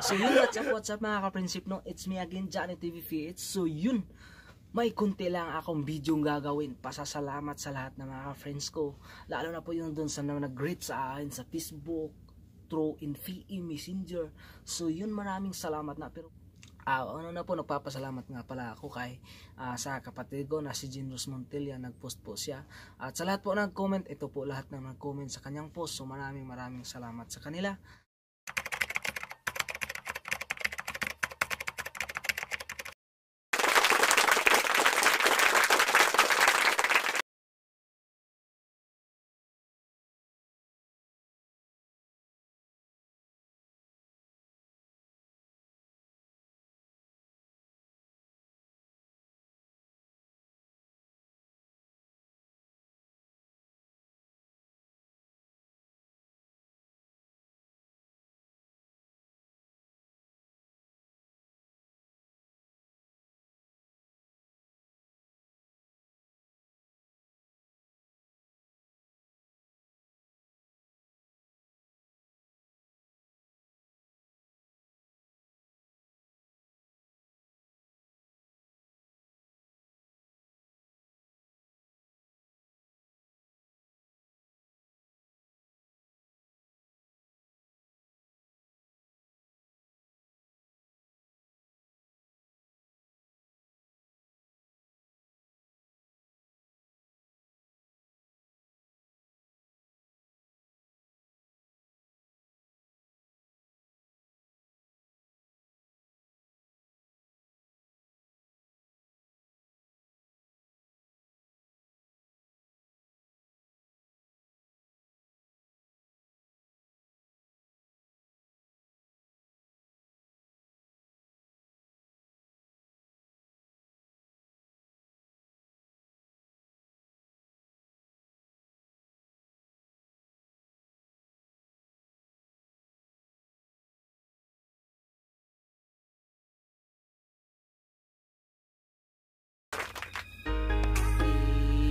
So yun, what's up mga kaprinsip, no? It's me again, Johnny TV Fiits. So yun, may kunti lang akong video gagawin. Pasasalamat sa lahat ng mga friends ko. Lalo na po yung dun sa nag-greet sa akin sa Facebook, through in VE Messenger. So yun, maraming salamat na. Pero ano na po, nagpapasalamat nga pala ako kay sa kapatid ko na si Jinros Montilla. Nag-post po siya. At sa lahat po nag-comment, ito po lahat na nag-comment sa kanyang post. So maraming salamat sa kanila.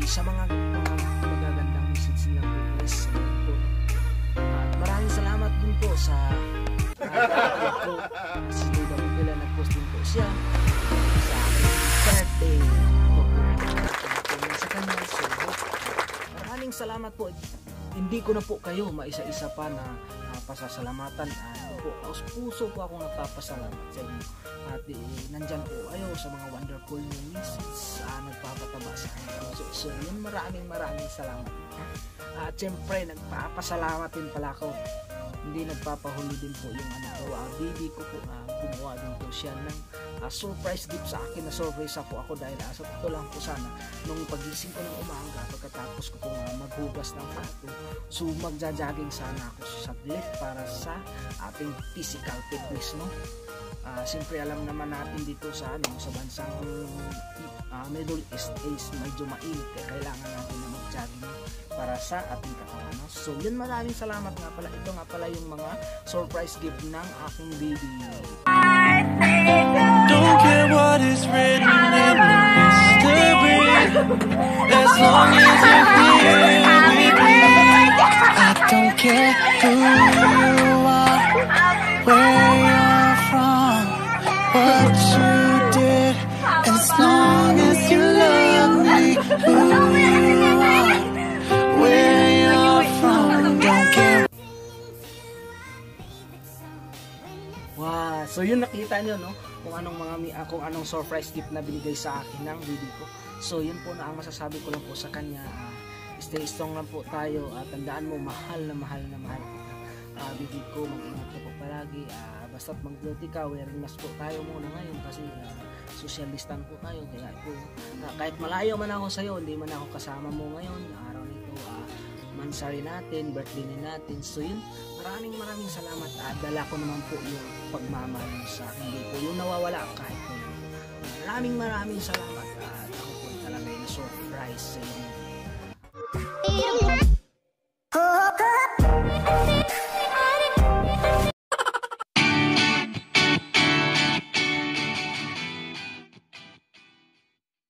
Sa mga magagandang message nilang po, please po. At maraming salamat din po sa ko si Loda Montilla. Nag-post din po siya sa birthday sa kanya. So maraming salamat po. Hindi ko na po kayo maisa-isa pa na pasasalamatan. Po, puso po ako nagpapasalamat sa inyo. At nandyan po kayo sa mga wonderful new messages nagpapataba sa akin. So yun, maraming salamat. At syempre nagpapasalamat din pala ako. Hindi nagpapahuli din po yung baby ko po, gumawa din po siya ng surprise gift sa akin. Na surprise ako dahil sa totoo lang po sana nung pagising ko ng umaga pagkatapos ko po maghugas ng plato, so magja-jogging sana ako sa saglit para sa ating physical fitness, no? Siyempre alam naman natin dito sa sa bansang Middle East is medyo mainit, kaya kailangan natin na mag-jogging para sa ating katawan, no? So yun, maraming salamat nga pala. Ito nga pala yung mga surprise gift ng aking baby. Don't care what is written in the history, as long as you're here with me. I don't care who you are, where you're from, what you did, as long as you love me. Who you are, where you're from, don't care. Wow, so yun, nakita nyo, no, kung anong surprise gift na binigay sa akin ng baby ko. So yun po na ang masasabi ko lang po sa kanya. Stay strong lang po tayo at tandaan mo, mahal na mahal kita. Baby ko, mag-ingat ka po palagi. Basta't mag-duty ka, wearing mask po tayo muna ngayon kasi social distance po tayo. Kaya ito, kahit malayo man ako sa'yo, hindi man ako kasama mo ngayon, araw nito, mansari natin, birthday natin. So yun, maraming salamat. Dala ko naman po yung pagmamahal mo sa akin. Hindi po yung nawawala kahit po yun. Maraming salamat. At ako po talaga yung surprise sa inyo.